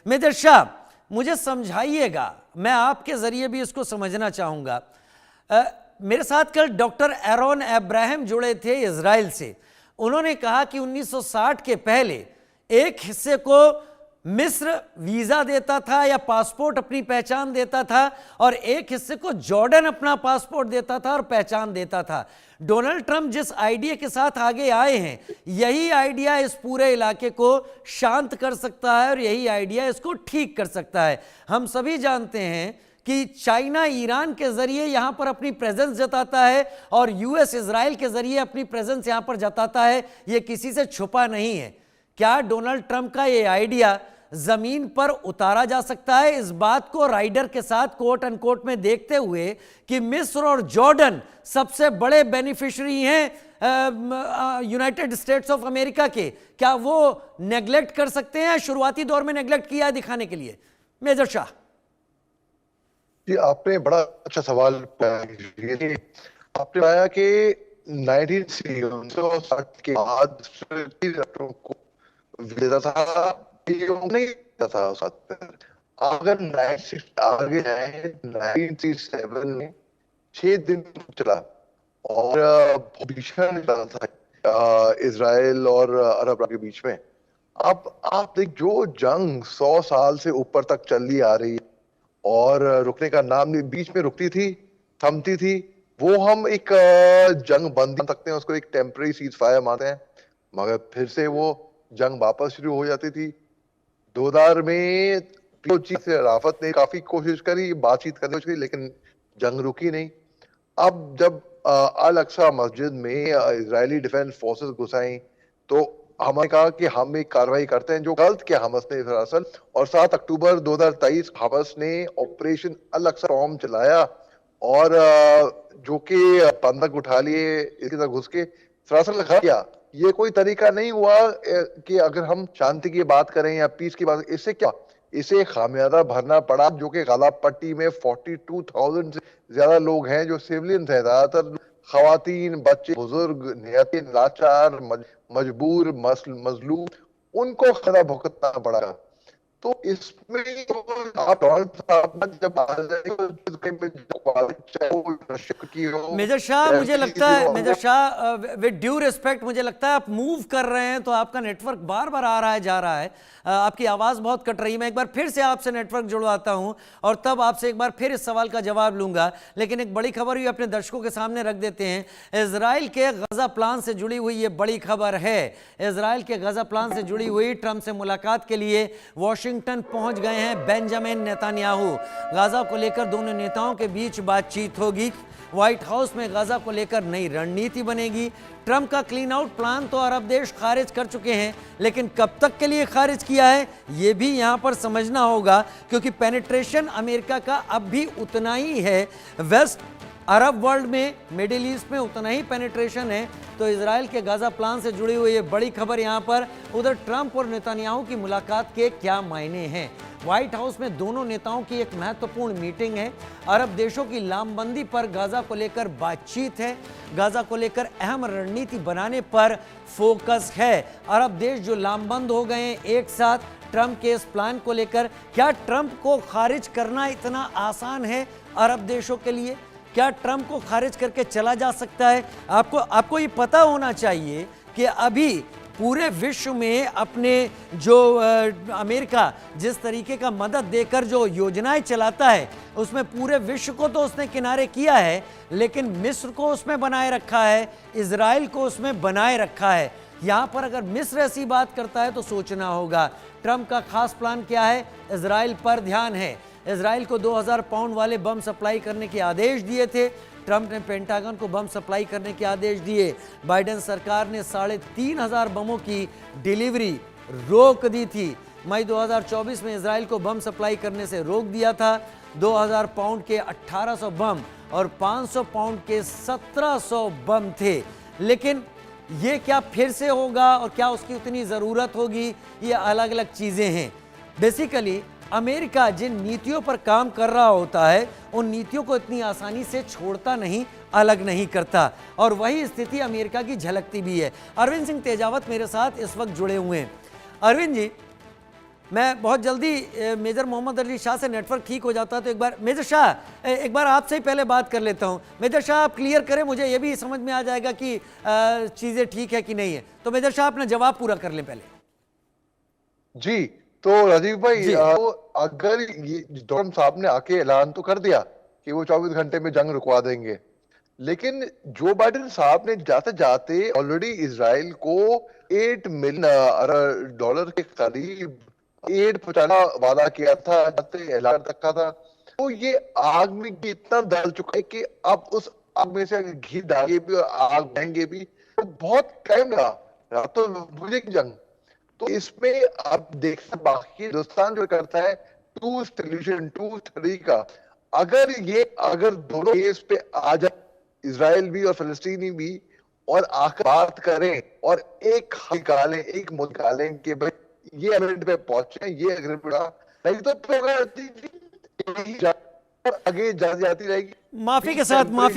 Major Shah, मुझे समझाइएगा, मैं आपके जरिए भी इसको समझना चाहूंगा। मेरे साथ कल डॉक्टर एरोन अब्राहम जुड़े थे इजराइल से। उन्होंने कहा कि 1960 के पहले एक हिस्से को मिस्र वीजा देता था या पासपोर्ट अपनी पहचान देता था, और एक हिस्से को जॉर्डन अपना पासपोर्ट देता था और पहचान देता था। डोनाल्ड ट्रंप जिस आइडिया के साथ आगे आए हैं, यही आइडिया इस पूरे इलाके को शांत कर सकता है और यही आइडिया इसको ठीक कर सकता है। हम सभी जानते हैं कि चाइना ईरान के जरिए यहां पर अपनी प्रेजेंस जताता है और यूएस इजराइल के जरिए अपनी प्रेजेंस यहां पर जताता है। यह किसी से छुपा नहीं है। क्या डोनाल्ड ट्रंप का यह आइडिया जमीन पर उतारा जा सकता है? इस बात को राइडर के साथ कोट अनकोट में देखते हुए कि मिस्र और जॉर्डन सबसे बड़े बेनिफिशियरी हैं यूनाइटेड स्टेट्स ऑफ अमेरिका के, क्या वो नेग्लेक्ट कर सकते हैं? शुरुआती दौर में नेग्लेक्ट किया दिखाने के लिए। मेजर शाह जी, आपने बड़ा अच्छा सवाल आपने बताया कि 1960 के बाद को देता था, नहीं था उस अगर 96 आगे जाए 97 में 6 दिन चला और भीषण चला था इजराइल और अरब के बीच में। अब आप देख, जो जंग 100 साल से ऊपर तक चली आ रही है और रुकने का नाम नहीं, बीच में रुकती थी, थमती थी, वो हम एक जंग बंद कर सकते हैं, उसको एक टेम्पररी सीज फायर मानते हैं, मगर फिर से वो जंग वापस शुरू हो जाती थी। 2000 में राफत ने काफी कोशिश करी, बातचीत करने की, लेकिन जंग रुकी नहीं। अब जब अल अक्सा मस्जिद में इजरायली डिफेंस फोर्सेस घुसाई तो हमने कहा कि हम एक कार्रवाई करते हैं, जो गलत किया हमस ने दरअसल। और 7 अक्टूबर 2023 हमस ने ऑपरेशन अल अक्सा बॉम्ब चलाया और जो कि बंधक उठा लिए, इसके साथ घुस के दरअसल किया। ये कोई तरीका नहीं हुआ कि अगर हम शांति की बात करें या पीस की बात, इससे क्या, इसे खामियाजा भरना पड़ा, जो कि गाला पट्टी में 42,000 से ज्यादा लोग हैं जो सिविलियंस हैं, ज्यादातर खवातीन, बच्चे, बुजुर्ग, निहत्ते, लाचार, मजबूर, मजलूम, उनको खतरा भुगतना पड़ा। तो इसमें आप जब मेजर शाह, मुझे लगता है, major Shah with due respect, मुझे लगता है आप मूव कर रहे हैं तो आपका नेटवर्क बार बार आ रहा है, जा रहा है, आपकी आवाज़ बहुत कट रही है। मैं एक बार फिर से आपसे नेटवर्क जुड़वाता हूं और तब आपसे एक बार फिर इस सवाल का जवाब लूंगा। लेकिन एक बड़ी खबर भी अपने दर्शकों के सामने रख देते हैं। इजराइल के गजा प्लान से जुड़ी हुई ये बड़ी खबर है। इजराइल के गजा प्लान से जुड़ी हुई, ट्रंप से मुलाकात के लिए वॉशिंगटन पहुंच गए हैं बेंजामिन नेतन्याहू। गाजा को लेकर दोनों नेताओं के बीच बातचीत होगी। व्हाइट हाउस में गाजा को लेकर नई रणनीति बनेगी। ट्रंप का क्लीन आउट प्लान तो अरब देश खारिज कर चुके हैं, लेकिन कब तक के लिए खारिज किया है यह भी यहां पर समझना होगा, क्योंकि पेनिट्रेशन अमेरिका का अब भी उतना ही है। वेस्ट अरब वर्ल्ड में, मिडिल ईस्ट में उतना ही पेनिट्रेशन है। तो इजराइल के गाजा प्लान से जुड़ी हुई ये बड़ी खबर यहां पर। उधर ट्रंप और नेतन्याहू की मुलाकात के क्या मायने हैं? व्हाइट हाउस में दोनों नेताओं की एक महत्वपूर्ण मीटिंग है। अरब देशों की लामबंदी पर गाजा को लेकर बातचीत है। गाजा को लेकर अहम रणनीति बनाने पर फोकस है। अरब देश जो लामबंद हो गए हैं एक साथ ट्रंप के इस प्लान को लेकर, क्या ट्रंप को खारिज करना इतना आसान है अरब देशों के लिए? क्या ट्रंप को खारिज करके चला जा सकता है? आपको ये पता होना चाहिए कि अभी पूरे विश्व में अपने जो अमेरिका जिस तरीके का मदद देकर जो योजनाएं चलाता है, उसमें पूरे विश्व को तो उसने किनारे किया है, लेकिन मिस्र को उसमें बनाए रखा है, इजराइल को उसमें बनाए रखा है। यहाँ पर अगर मिस्र ऐसी बात करता है तो सोचना होगा। ट्रंप का खास प्लान क्या है? इजराइल पर ध्यान है। इजराइल को 2000 पाउंड वाले बम सप्लाई करने के आदेश दिए थे। ट्रंप ने पेंटागन को बम सप्लाई करने के आदेश दिए। बाइडेन सरकार ने 3,500 बमों की डिलीवरी रोक दी थी। मई 2024 में इजराइल को बम सप्लाई करने से रोक दिया था। 2000 पाउंड के 1800 बम और 500 पाउंड के 1700 बम थे। लेकिन ये क्या फिर से होगा और क्या उसकी उतनी ज़रूरत होगी? ये अलग अलग चीज़ें हैं। बेसिकली अमेरिका जिन नीतियों पर काम कर रहा होता है, उन नीतियों को इतनी आसानी से छोड़ता नहीं, अलग नहीं करता, और वही स्थिति अमेरिका की झलकती भी है। अरविंद सिंह तेजावत मेरे साथ इस वक्त जुड़े हुए हैं। अरविंद जी, मैं बहुत जल्दी मेजर मोहम्मद अली शाह से नेटवर्क ठीक हो जाता तो एक बार मेजर शाह एक बार आपसे ही पहले बात कर लेता हूं। मेजर शाह आप क्लियर करें, मुझे ये भी समझ में आ जाएगा कि चीज़ें ठीक है कि नहीं है। तो मेजर शाह अपना जवाब पूरा कर लें पहले। जी, तो राजीव भाई जी तो अगर ये डोनाल्ड साहब ने आके ऐलान तो कर दिया कि वो 24 घंटे में जंग रुकवा देंगे, लेकिन जो बाइडेन साहब ने जाते जाते ऑलरेडी इसराइल को $8 मिलियन के करीब एड पहुंचाना वादा किया था, जाते ऐलान रखा था। तो ये आग में घी इतना डाल चुका है कि अब उस आग में से घी डालेंगे भी और आग बढ़ेंगे भी तो बहुत टाइम लगा, रातों बुझे की जंग। तो इसमें आप देख सकते बाकी हिंदुस्तान जो करता है टू सोल्यूशन टू तरीका, अगर दोनों केस पे आ जाए, इसराइल भी और फिलिस्तीनी भी, और आकर बात करें और एक निकालें, एक मुद्दा निकालें कि भाई ये एग्रीमेंट पे पहुंचे, ये एग्रीमेंट, नहीं तो आगे जाती रहेगी। माफी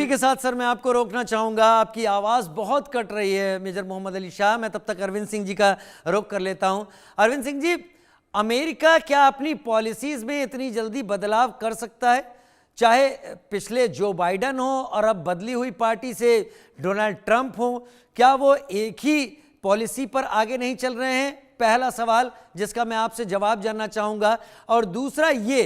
के साथ सर मैं आपको रोकना चाहूंगा, आपकी आवाज बहुत कट रही है मेजर मोहम्मद अली शाह। मैं तब तक अरविंद सिंह जी का रुख कर लेता हूं। अरविंद सिंह जी, अमेरिका क्या अपनी पॉलिसीज में इतनी जल्दी बदलाव कर सकता है? चाहे पिछले जो बाइडन हो और अब बदली हुई पार्टी से डोनाल्ड ट्रंप हो, क्या वो एक ही पॉलिसी पर आगे नहीं चल रहे हैं? पहला सवाल जिसका मैं आपसे जवाब जानना चाहूंगा। और दूसरा ये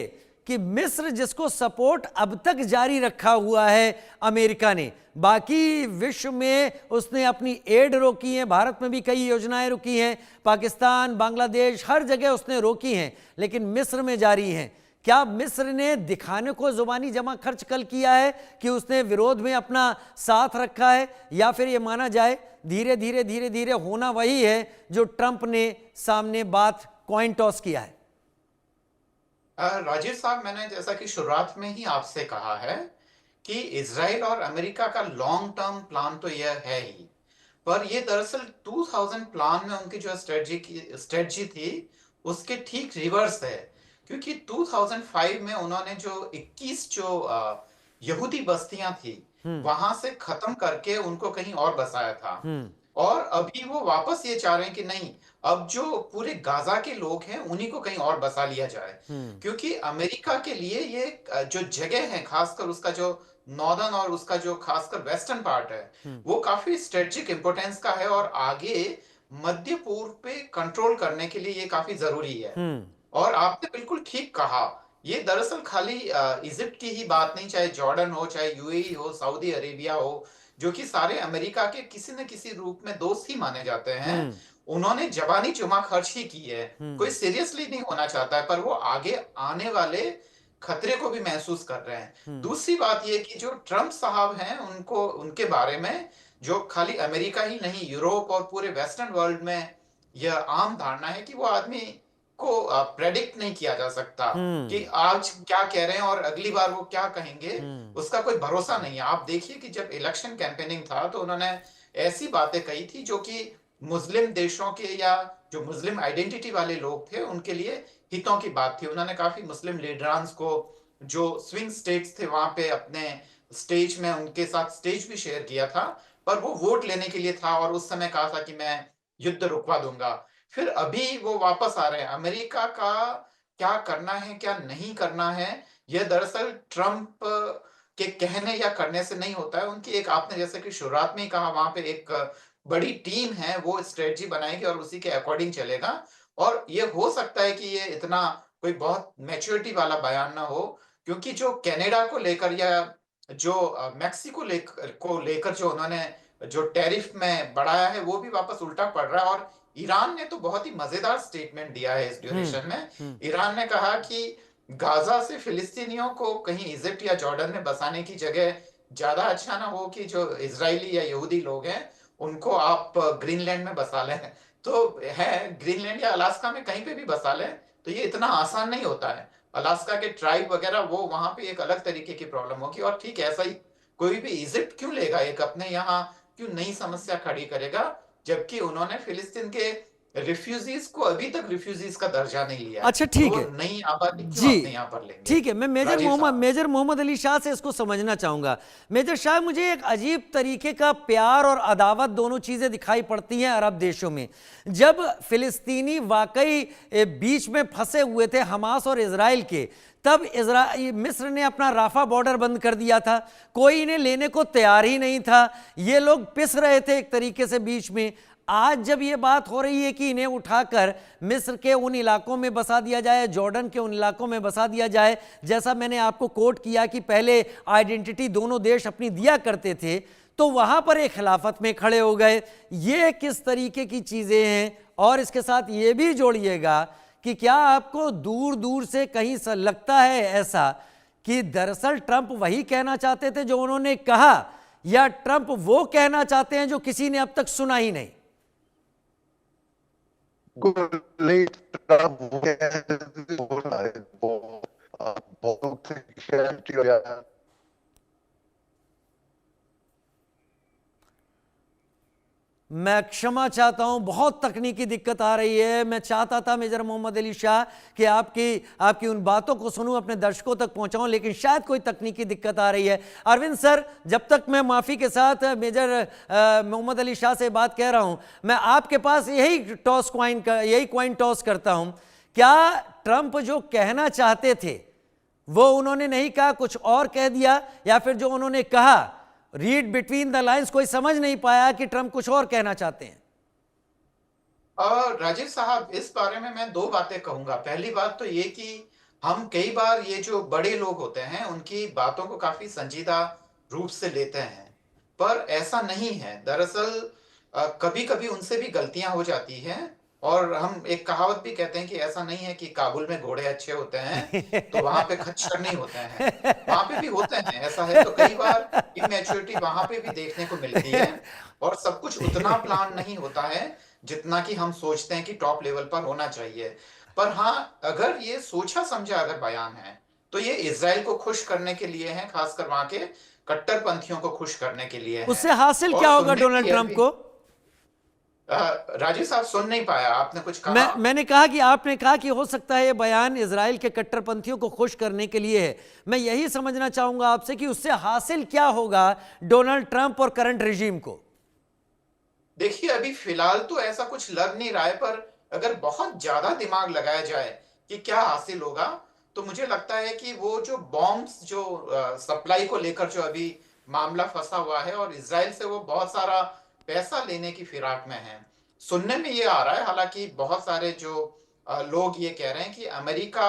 कि मिस्र जिसको सपोर्ट अब तक जारी रखा हुआ है अमेरिका ने, बाकी विश्व में उसने अपनी एड रोकी है, भारत में भी कई योजनाएं रुकी हैं, पाकिस्तान, बांग्लादेश, हर जगह उसने रोकी हैं, लेकिन मिस्र में जारी हैं। क्या मिस्र ने दिखाने को जुबानी जमा खर्च कल किया है कि उसने विरोध में अपना साथ रखा है, या फिर ये माना जाए धीरे धीरे होना वही है जो ट्रंप ने सामने बात कॉइन टॉस किया है? राजीव साहब, मैंने जैसा कि शुरुआत में ही आपसे कहा है कि इजराइल और अमेरिका का लॉन्ग टर्म प्लान तो यह है ही, पर ये दरअसल 2000 प्लान में उनकी जो स्ट्रेटजी थी उसके ठीक रिवर्स है। क्योंकि 2005 में उन्होंने जो 21 जो यहूदी बस्तियां थी वहां से खत्म करके उनको कहीं और बसाया था, और अभी वो वापस ये चाह रहे हैं कि नहीं, अब जो पूरे गाजा के लोग हैं उन्हीं को कहीं और बसा लिया जाए। क्योंकि अमेरिका के लिए ये जो जगह है, खासकर उसका जो नॉर्दर्न और उसका जो खासकर वेस्टर्न पार्ट है, वो काफी स्ट्रेटेजिक इंपोर्टेंस का है और आगे मध्य पूर्व पे कंट्रोल करने के लिए ये काफी जरूरी है। और आपने बिल्कुल ठीक कहा, ये दरअसल खाली इजिप्ट की ही बात नहीं, चाहे जॉर्डन हो, चाहे यूएई हो, सऊदी अरेबिया हो, जो कि सारे अमेरिका के किसी न किसी रूप में दोस्त ही माने जाते हैं, उन्होंने जबानी जुमा खर्च ही की है। कोई सीरियसली नहीं होना चाहता है, पर वो आगे आने वाले खतरे को भी महसूस कर रहे हैं। दूसरी बात ये कि जो ट्रंप साहब हैं, उनको उनके बारे में जो खाली अमेरिका ही नहीं, यूरोप और पूरे वेस्टर्न वर्ल्ड में यह आम धारणा है कि वो आदमी को प्रेडिक्ट नहीं किया जा सकता कि आज क्या कह रहे हैं और अगली बार वो क्या कहेंगे, उसका कोई भरोसा नहीं है। आप देखिए कि जब इलेक्शन कैंपेनिंग था तो उन्होंने ऐसी बातें कही थी जो कि मुस्लिम देशों के या जो मुस्लिम आइडेंटिटी वाले लोग थे उनके लिए हितों की बात थी। उन्होंने काफी मुस्लिम लीडरांस को, जो स्विंग स्टेट्स थे वहां पे, अपने स्टेज में उनके साथ स्टेज भी शेयर किया था, पर वो वोट लेने के लिए था और उस समय कहा था कि मैं युद्ध रुकवा दूंगा। फिर अभी वो वापस आ रहे हैं। अमेरिका का क्या करना है क्या नहीं करना है, यह दरअसल ट्रंप के कहने या करने से नहीं होता है। उनकी एक, आपने जैसे कि शुरुआत में ही कहा, वहां पे एक बड़ी टीम है, वो स्ट्रेटजी बनाएगी और उसी के अकॉर्डिंग चलेगा। और ये हो सकता है कि ये इतना कोई बहुत मैच्योरिटी वाला बयान ना हो, क्योंकि जो कनाडा को लेकर या जो मेक्सिको को लेकर जो उन्होंने जो टैरिफ में बढ़ाया है, वो भी वापस उल्टा पड़ रहा है। और ईरान ने तो बहुत ही मजेदार स्टेटमेंट दिया है इस ड्यूरेशन में। ईरान ने कहा कि गाजा से फिलिस्तीनियों को कहीं इजिप्ट या जॉर्डन में बसाने की जगह ज्यादा अच्छा ना हो कि जो इजरायली या यहूदी लोग हैं उनको आप ग्रीनलैंड में बसा लें। तो है, ग्रीनलैंड या अलास्का में कहीं पे भी बसा लें तो ये इतना आसान नहीं होता है। अलास्का के ट्राइब वगैरह, वो वहां पे एक अलग तरीके की प्रॉब्लम होगी। और ठीक ऐसा ही कोई भी इजिप्ट क्यों लेगा, एक अपने यहाँ क्यों नई समस्या खड़ी करेगा, जबकि उन्होंने फिलिस्तीन के रिफ्यूजीज को अभी तक रिफ्यूजीज का दर्जा नहीं लिया है। अच्छा ठीक वो है नई आबादी क्यों जी, अपने यहाँ पर लेंगे? ठीक है। मैं राजीव साहब, मेजर मोहम्मद अली शाह से इसको समझना चाहूंगा। मेजर शाह, मुझे एक अजीब तरीके का प्यार और अदावत दोनों चीजें दिखाई पड़ती हैं अरब देशों में। जब फिलिस्तीनी वाकई बीच में फंसे हुए थे हमास और इजराइल के, तब मिस्र ने अपना राफा बॉर्डर बंद कर दिया था, कोई इन्हें लेने को तैयार ही नहीं था, ये लोग पिस रहे थे एक तरीके से बीच में। आज जब ये बात हो रही है कि इन्हें उठाकर मिस्र के उन इलाकों में बसा दिया जाए, जॉर्डन के उन इलाकों में बसा दिया जाए, जैसा मैंने आपको कोट किया कि पहले आइडेंटिटी दोनों देश अपनी दिया करते थे, तो वहां पर एक खिलाफत में खड़े हो गए। ये किस तरीके की चीजें हैं? और इसके साथ ये भी जोड़िएगा कि क्या आपको दूर दूर से कहीं सा लगता है ऐसा कि दरअसल ट्रंप वही कहना चाहते थे जो उन्होंने कहा, या ट्रंप वो कहना चाहते हैं जो किसी ने अब तक सुना ही नहीं? नहीं, ट्रम्प वो बोल रहा है, वो बहुत Christianity हो जाता है। मैं क्षमा चाहता हूं, बहुत तकनीकी दिक्कत आ रही है। मैं चाहता था मेजर मोहम्मद अली शाह कि आपकी उन बातों को सुनूं, अपने दर्शकों तक पहुंचाऊं, लेकिन शायद कोई तकनीकी दिक्कत आ रही है। अरविंद सर, जब तक मैं माफ़ी के साथ मेजर मोहम्मद अली शाह से बात कह रहा हूं, मैं आपके पास यही कॉइन टॉस करता हूं। क्या ट्रंप जो कहना चाहते थे वो उन्होंने नहीं कहा, कुछ और कह दिया, या फिर जो उन्होंने कहा रीड बिटवीन द लाइंस कोई समझ नहीं पाया कि ट्रंप कुछ और कहना चाहते हैं? राजीव साहब, इस बारे में मैं दो बातें कहूंगा। पहली बात तो ये कि हम कई बार ये जो बड़े लोग होते हैं उनकी बातों को काफी संजीदा रूप से लेते हैं, पर ऐसा नहीं है। दरअसल कभी कभी उनसे भी गलतियां हो जाती हैं, और हम एक कहावत भी कहते हैं कि ऐसा नहीं है कि काबुल में घोड़े अच्छे होते हैं तो वहां पे खच्चर नहीं होते हैं, वहां पे भी होते हैं। ऐसा है, तो कई बार इमैच्योरिटी वहां पे भी देखने को मिलती है, और सब कुछ उतना प्लान नहीं होता है जितना कि हम सोचते हैं कि टॉप लेवल पर होना चाहिए। पर हाँ, अगर ये सोचा समझा अगर बयान है तो ये इजराइल को खुश करने के लिए है, खासकर वहां के कट्टरपंथियों को खुश करने के लिए है। उससे हासिल और क्या होगा सुनने डोनाल्ड की यह ट्रंप भी को? राजीव साहब, सुन नहीं पाया, आपने कुछ कहा? मैंने कहा कि आपने कहा कि हो सकता है ये बयान इजराइल के कट्टरपंथियों को खुश करने के लिए है। मैं यही समझना चाहूंगा आपसे कि उससे हासिल क्या होगा डोनाल्ड ट्रंप और करंट रिजीम को? देखिए, अभी फिलहाल तो ऐसा कुछ लग नहीं रहा है, पर अगर बहुत ज्यादा दिमाग लगाया जाए कि क्या हासिल होगा, तो मुझे लगता है कि वो जो बॉम्ब्स जो सप्लाई को लेकर जो अभी मामला फंसा हुआ है, और इजराइल से वो बहुत सारा पैसा लेने की फिराक में है। सुनने में ये आ रहा है, हालांकि बहुत सारे जो लोग ये कह रहे हैं कि अमेरिका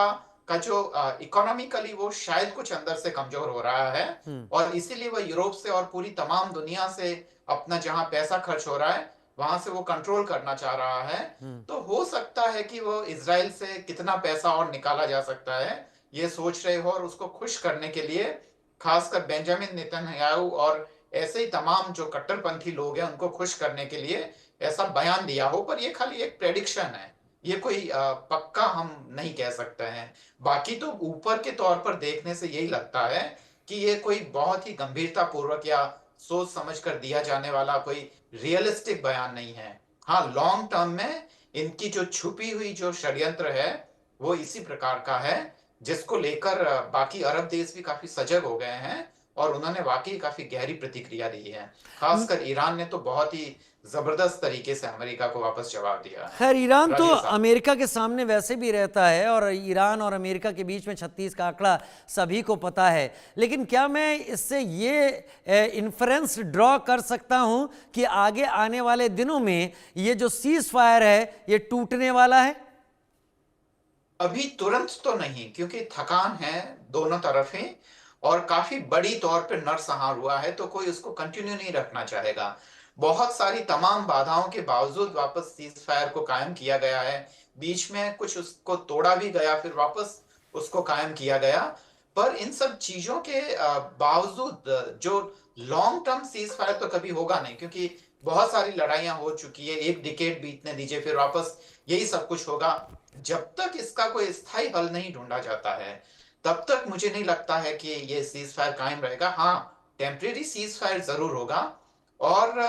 का जो इकोनॉमिकली वो शायद कुछ अंदर से कमजोर हो रहा है, और इसीलिए वो यूरोप से और पूरी तमाम दुनिया से अपना जहां पैसा खर्च हो रहा है वहां से वो कंट्रोल करना चाह रहा है। तो हो सकता है कि वो इजराइल से कितना पैसा और निकाला जा सकता है ये सोच रहे हो, और उसको खुश करने के लिए खासकर बेंजामिन नेतन्याहू और ऐसे ही तमाम जो कट्टरपंथी लोग हैं उनको खुश करने के लिए ऐसा बयान दिया हो। पर ये खाली एक प्रेडिक्शन है, ये कोई पक्का हम नहीं कह सकते हैं। बाकी तो ऊपर के तौर पर देखने से यही लगता है कि ये कोई बहुत ही गंभीरता पूर्वक या सोच समझ कर दिया जाने वाला कोई रियलिस्टिक बयान नहीं है। हाँ, लॉन्ग टर्म में इनकी जो छुपी हुई जो षड्यंत्र है वो इसी प्रकार का है, जिसको लेकर बाकी अरब देश भी काफी सजग हो गए हैं, और उन्होंने वाकई काफी गहरी प्रतिक्रिया दी है। खासकर ईरान ने तो बहुत ही जबरदस्त तरीके से अमेरिका को वापस जवाब दिया है। खैर, ईरान तो राजीव साहब, अमेरिका के सामने वैसे भी रहता है, और ईरान और अमेरिका के बीच में 36 का आंकड़ा सभी को पता है। लेकिन क्या मैं इससे ये इन्फ्रेंस ड्रॉ कर सकता हूं कि आगे आने वाले दिनों में ये जो सीज फायर है ये टूटने वाला है? अभी तुरंत तो नहीं, क्योंकि थकान है दोनों तरफ ही, और काफी बड़ी तौर पे नरसंहार हुआ है, तो कोई उसको कंटिन्यू नहीं रखना चाहेगा। बहुत सारी तमाम बाधाओं के बावजूद वापस सीज फायर को कायम किया गया है। बीच में कुछ उसको तोड़ा भी गया, फिर वापस उसको कायम किया गया। पर इन सब चीजों के बावजूद जो लॉन्ग टर्म सीज फायर तो कभी होगा नहीं, क्योंकि बहुत सारी लड़ाइयां हो चुकी है, एक डिकेड बीतने दीजिए, फिर वापस यही सब कुछ होगा। जब तक इसका कोई स्थायी हल नहीं ढूंढा जाता है तब तक मुझे नहीं लगता है कि ये सीज फायर कायम रहेगा। हाँ, टेम्परेरी सीज फायर जरूर होगा, और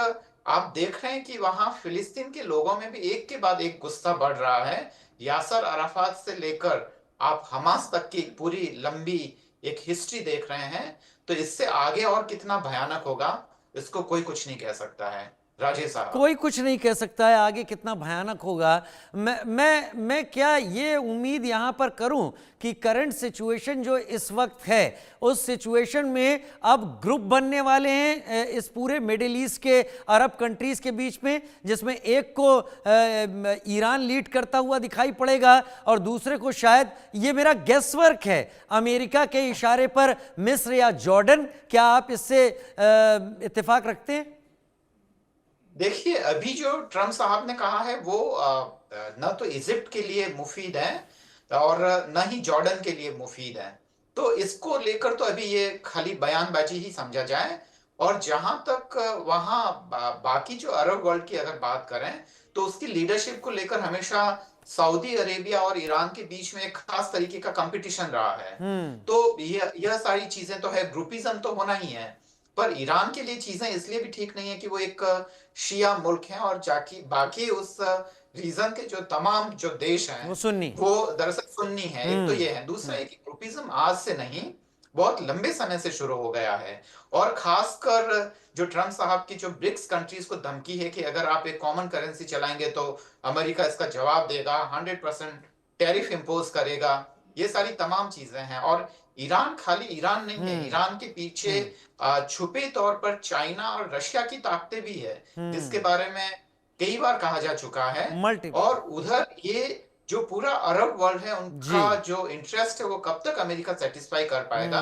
आप देख रहे हैं कि वहां फिलिस्तीन के लोगों में भी एक के बाद एक गुस्सा बढ़ रहा है। यासर अराफात से लेकर आप हमास तक की पूरी लंबी एक हिस्ट्री देख रहे हैं। तो इससे आगे और कितना भयानक होगा, इसको कोई कुछ नहीं कह सकता है राजेश साहब। कोई कुछ नहीं कह सकता है आगे कितना भयानक होगा। मैं क्या ये उम्मीद यहाँ पर करूँ कि करंट सिचुएशन जो इस वक्त है, उस सिचुएशन में अब ग्रुप बनने वाले हैं इस पूरे मिडिल ईस्ट के अरब कंट्रीज के बीच में, जिसमें एक को ईरान लीड करता हुआ दिखाई पड़ेगा और दूसरे को शायद, ये मेरा गेसवर्क है, अमेरिका के इशारे पर मिस्र या जॉर्डन। क्या आप इससे इत्तेफाक रखते हैं? देखिए, अभी जो ट्रम्प साहब ने कहा है वो न तो इजिप्ट के लिए मुफीद है और न ही जॉर्डन के लिए मुफीद है। तो इसको लेकर तो अभी ये खाली बयानबाजी ही समझा जाए। और जहां तक वहां बाकी जो अरब वर्ल्ड की अगर बात करें, तो उसकी लीडरशिप को लेकर हमेशा सऊदी अरेबिया और ईरान के बीच में एक खास तरीके का कंपटीशन रहा है। तो यह सारी चीजें तो है, ग्रुपिज्म तो होना ही है। पर ईरान के लिए चीजें इसलिए भी ठीक नहीं है कि वो एक शिया मुल्क है और जाकी बाकी उस रीजन के जो तमाम जो देश हैं वो सुन्नी, वो दरअसल सुन्नी है। एक तो ये है, दूसरा है कि ग्रुपिज्म आज से नहीं, बहुत लंबे समय से शुरू हो गया है। और खासकर जो ट्रम्प साहब की जो ब्रिक्स कंट्रीज को धमकी है कि अगर आप एक कॉमन करेंसी चलाएंगे तो अमेरिका इसका जवाब देगा, 100% टैरिफ इंपोज करेगा, ये सारी तमाम चीजें हैं। और ईरान खाली ईरान नहीं है, ईरान के पीछे छुपे तौर पर चाइना और रशिया की ताकतें भी है, जिसके बारे में कई बार कहा जा चुका है। और उधर ये जो पूरा अरब वर्ल्ड है, उनका जो इंटरेस्ट है वो कब तक अमेरिका सेटिस्फाई कर पाएगा,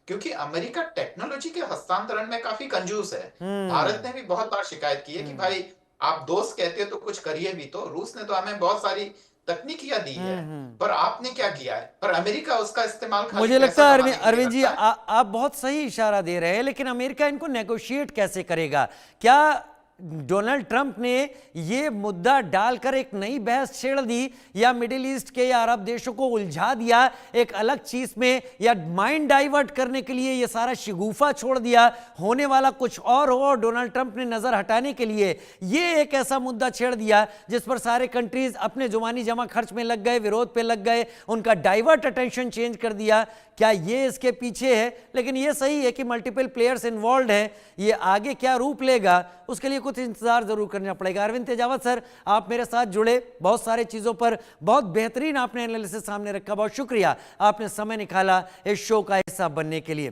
क्योंकि अमेरिका टेक्नोलॉजी के हस्तांतरण में काफी कंजूस है। भारत ने भी बहुत बार शिकायत की है कि भाई आप दोस्त कहते हो तो कुछ करिए भी। तो रूस ने तो हमें बहुत सारी तकनीकियां दी है, पर आपने क्या किया है? पर अमेरिका उसका इस्तेमाल खाली मुझे लगता है अरविंद जी, करता है। आप बहुत सही इशारा दे रहे हैं, लेकिन अमेरिका इनको नेगोशिएट कैसे करेगा? क्या डोनाल्ड ट्रंप ने ये मुद्दा डालकर एक नई बहस छेड़ दी, या मिडिल ईस्ट के या अरब देशों को उलझा दिया एक अलग चीज में, या माइंड डाइवर्ट करने के लिए ये सारा शिगुफा छोड़ दिया, होने वाला कुछ और हो और डोनाल्ड ट्रंप ने नजर हटाने के लिए ये एक ऐसा मुद्दा छेड़ दिया जिस पर सारे कंट्रीज अपने जुबानी जमा खर्च में लग गए, विरोध पे लग गए, उनका डाइवर्ट अटेंशन चेंज कर दिया? क्या ये इसके पीछे है? लेकिन ये सही है कि मल्टीपल प्लेयर्स इन्वॉल्व हैं। ये आगे क्या रूप लेगा उसके लिए कुछ इंतजार जरूर करना पड़ेगा। अरविंद तेजावत सर, आप मेरे साथ जुड़े, बहुत सारे चीजों पर बहुत बेहतरीन आपने एनालिसिस सामने रखा, बहुत शुक्रिया आपने समय निकाला इस शो का हिस्सा बनने के लिए।